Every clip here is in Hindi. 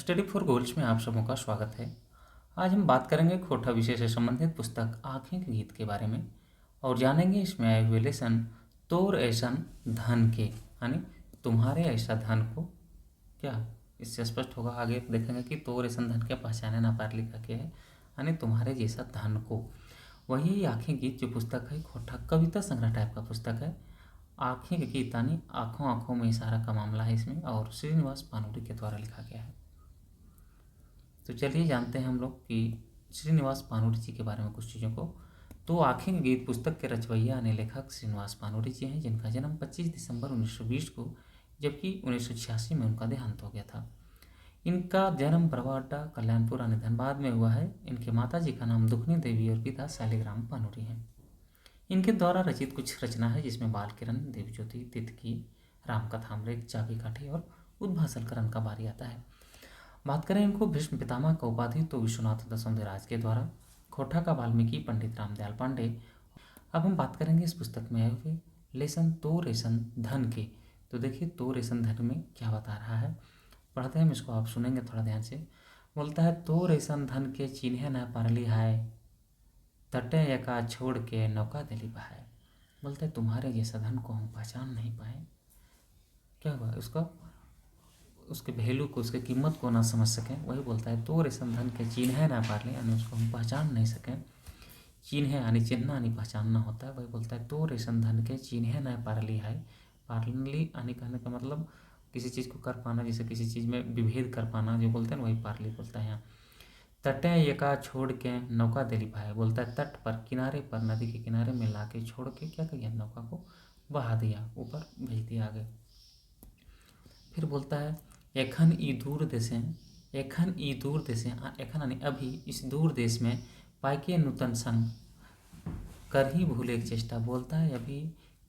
स्टडी फॉर गोल्स में आप सबों का स्वागत है। आज हम बात करेंगे खोटा विषय से संबंधित पुस्तक आँखें के गीत के बारे में और जानेंगे इसमें आए हुए लेसन तोर ऐसन धन के, यानी तुम्हारे ऐसा धन को क्या, इससे स्पष्ट होगा। आगे देखेंगे कि तोर ऐसन धन के पहचाने ना पार लिखा के है, यानी तुम्हारे जैसा धन को। वही आँखें गीत जो पुस्तक है खोटा कविता संग्रह टाइप का पुस्तक है। आँखें के गीत यानी आँखों आँखों में इशारा का मामला है इसमें, और श्रीनिवास पानूरी के द्वारा लिखा गया है। तो चलिए जानते हैं हम लोग कि श्रीनिवास पानूरी जी के बारे में कुछ चीज़ों को। तो आँखें के गीत पुस्तक के रचवैया यानी लेखक श्रीनिवास पानूरी जी हैं, जिनका जन्म 25 दिसंबर 1920 को, जबकि 1986 में उनका देहांत हो गया था। इनका जन्म बरवाडा कल्याणपुर यानी धनबाद में हुआ है। इनके माता जी का नाम दुखनी देवी और पिता शालिग्राम पानूरी हैं। इनके द्वारा रचित कुछ रचना है जिसमें बाल किरण, देवज्योति, तितकी, रामकथामृत, चाबी काठी और उद्भासलकरण का बारी आता है। बात करें इनको भीष्म पितामह का उपाधि तो विश्वनाथ दसमधराज के द्वारा, खोटा का वाल्मीकि पंडित रामदयाल पांडे। अब हम बात करेंगे इस पुस्तक में आए हुए लेसन तो रेसन धन के। तो देखिए तो रेसन धन में क्या बता रहा है, पढ़ते हैं हम इसको, आप सुनेंगे थोड़ा ध्यान से। बोलता है तो रेसन धन के चिन्हे न पारली हाय, तटे यका छोड़ के नौका दिली बहाय। बोलता है तुम्हारे जैसा धन को हम पहचान नहीं पाए। क्या हुआ उसका, उसके वैल्यू को, उसके कीमत को ना समझ सकें। वही बोलता है तो रेशम धन के चिन्ह ना पार लें, यानी उसको हम पहचान नहीं सकें। चिन्ह यानी चिन्हना यानी पहचानना होता है। वही बोलता है तो रेशम धन के चिन्ह ना पार ली है। पारली यानी कहने का मतलब किसी चीज़ को कर पाना, जैसे किसी चीज़ में विभेद कर पाना जो बोलते हैं ना, वही पारली बोलता है यहाँ। तटे एका छोड़ के नौका दिली भाई। बोलता है तट पर, किनारे पर, नदी के किनारे में ला के छोड़ के क्या किया, नौका को बहा दिया, ऊपर भेज दिया आगे। फिर बोलता है एखन ई दूर देशे, एखन ई दूर देशे, एखन यानी अभी, इस दूर देश में पाइके नूतन संग कर ही भूले की चेष्टा। बोलता है अभी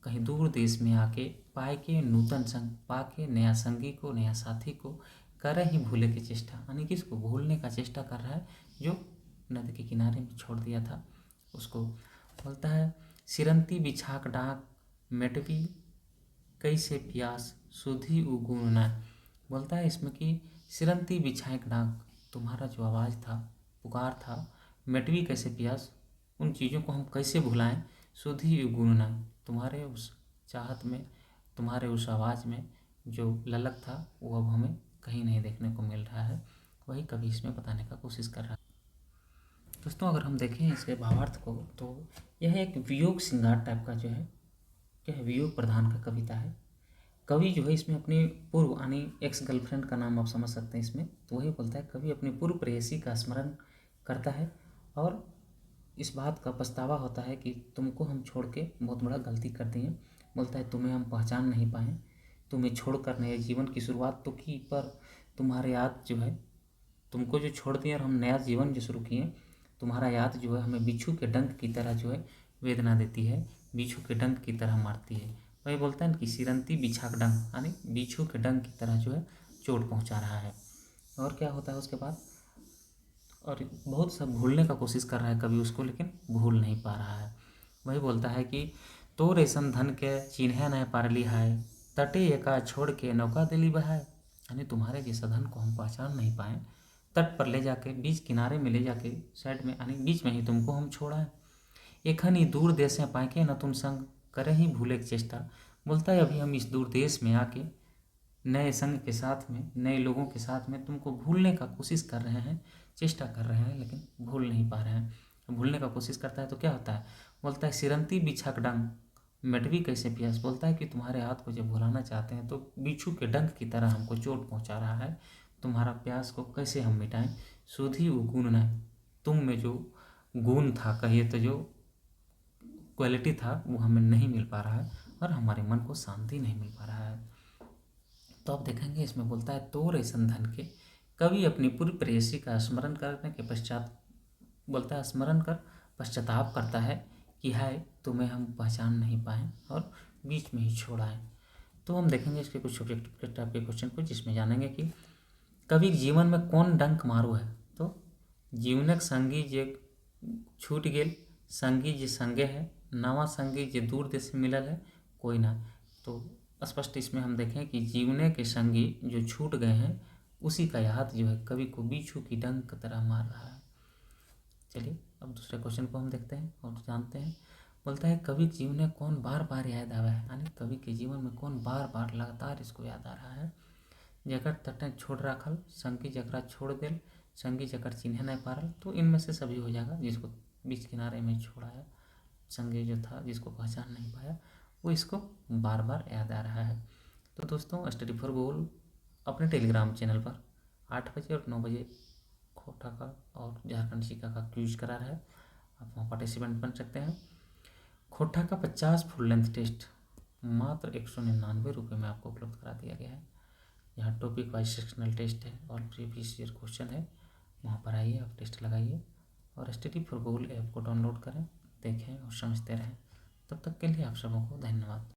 कहीं दूर देश में आके पाए के नूतन संग, पाके नया संगी को, नया साथी को, कर ही भूले की चेष्टा, यानी किसको भूलने का चेष्टा कर रहा है, जो नदी के किनारे में छोड़ दिया था उसको। बोलता है सिरंती बिछाक डाक मेटवी कैसे प्यास सुधी उगुन न। बोलता है इसमें कि सिरंती बिछाए डाक, तुम्हारा जो आवाज़ था, पुकार था, मिटवी कैसे प्यास, उन चीज़ों को हम कैसे भुलाएं, सुधी उगुन न, तुम्हारे उस चाहत में, तुम्हारे उस आवाज़ में जो ललक था वो अब हमें कहीं नहीं देखने को मिल रहा है। वही कवि इसमें बताने का कोशिश कर रहा है। दोस्तों अगर हम देखें इसके भावार्थ को, तो यह एक वियोग श्रृंगार टाइप का जो है, क्या है, वियोग प्रधान का कविता है। कवि जो है इसमें अपनी पूर्व यानी एक्स गर्लफ्रेंड का नाम आप समझ सकते हैं इसमें। तो वही बोलता है कवि अपनी पूर्व प्रेयसी का स्मरण करता है और इस बात का पछतावा होता है कि तुमको हम छोड़ के बहुत बड़ा गलती कर दिए। बोलता है तुम्हें हम पहचान नहीं पाए, तुम्हें छोड़कर नए जीवन की शुरुआत तो की, पर तुम्हारे याद जो है, तुमको जो छोड़ दिए और हम नया जीवन जो शुरू किए, तुम्हारा याद जो है हमें बिच्छू के डंक की तरह जो है वेदना देती है, बिच्छू के डंक की तरह मारती है। वही बोलता है कि सिरंती बिछाक डंक, यानी बिच्छू के डंक की तरह जो है चोट पहुंचा रहा है। और क्या होता है उसके बाद, और बहुत सब भूलने का कोशिश कर रहा है कभी उसको, लेकिन भूल नहीं पा रहा है। वही बोलता है कि तो रेशम धन के चिन्ह न पारली हाय, तटे एका छोड़ के नौका दिली बहाय, यानी तुम्हारे जैसा धन को हम पहचान नहीं पाए, तट पर ले जाके, बीच किनारे में ले जाके, साइड में यानी बीच में ही तुमको हम छोड़ा है। एखन ही दूर देश में पाके न तुम संग करे ही भूले की चेष्टा। बोलता है अभी हम इस दूर देश में आके नए संग के साथ में, नए लोगों के साथ में तुमको भूलने का कोशिश कर रहे हैं, चेष्टा कर रहे हैं, लेकिन भूल नहीं पा रहे हैं। भूलने का कोशिश करता है तो क्या होता है, बोलता है सिरंती बिछक डंग मिटवी कैसे प्यास। बोलता है कि तुम्हारे हाथ को जब भुलाना चाहते हैं तो बिच्छू के डंक की तरह हमको चोट पहुंचा रहा है, तुम्हारा प्यास को कैसे हम मिटाएं। सुधी वो गुण न, तुम में जो गुण था, कहिए तो जो क्वालिटी था, वो हमें नहीं मिल पा रहा है और हमारे मन को शांति नहीं मिल पा रहा है। तो आप देखेंगे इसमें बोलता है तो रेशन धन के, कवि अपनी पूर्व प्रेयसी का स्मरण करने के पश्चात, बोलता है स्मरण कर पश्चाताप करता है कि हाय तुम्हें हम पहचान नहीं पाए और बीच में ही छोड़ाएं। तो हम देखेंगे इसके कुछ ऑब्जेक्टिव टाइप के क्वेश्चन को, जिसमें जानेंगे कि कवि जीवन में कौन डंक मारू है। तो जीवनक संगी जे छूट गेल, संगी जे संगे है, नवा संगी जे दूर देश से मिलल है, कोई ना। तो स्पष्ट इसमें हम देखें कि जीवने के संगी जो छूट गए हैं उसी का याद जो है कवि को बिच्छू की डंक तरह मार रहा है। चलिए अब दूसरे क्वेश्चन को हम देखते हैं और जानते हैं। बोलता है कवि के जीवन में कौन बार बार याद आवा है, यानी कवि के जीवन में कौन बार बार लगातार इसको याद आ रहा है। जकर तटे छोड़ राखल, संगी जकरा छोड़ दिल, संगी जकर चिन्ह नहीं पारल। तो इनमें से सभी हो जाएगा। जिसको बीच किनारे में छोड़ा है, संगी जो था जिसको पहचान नहीं पाया, वो इसको बार बार याद आ रहा है। तो दोस्तों स्टडी फॉर गोल अपने टेलीग्राम चैनल पर 8 बजे और 9 बजे खोटा का और झारखंड शिक्षा का क्यूज करा रहा है। आप वहाँ पार्टिसिपेंट बन सकते हैं। खोटा का 50 फुल लेंथ टेस्ट मात्र 199 रुपये में आपको उपलब्ध करा दिया गया है। यहाँ टॉपिक वाइज सेक्शनल टेस्ट है और प्रीवियस ईयर क्वेश्चन है। वहाँ पर आइए, आप टेस्ट लगाइए और स्टडी फॉर गोल ऐप को डाउनलोड करें, देखें और समझते रहें। तब तक के लिए आप सबों को धन्यवाद।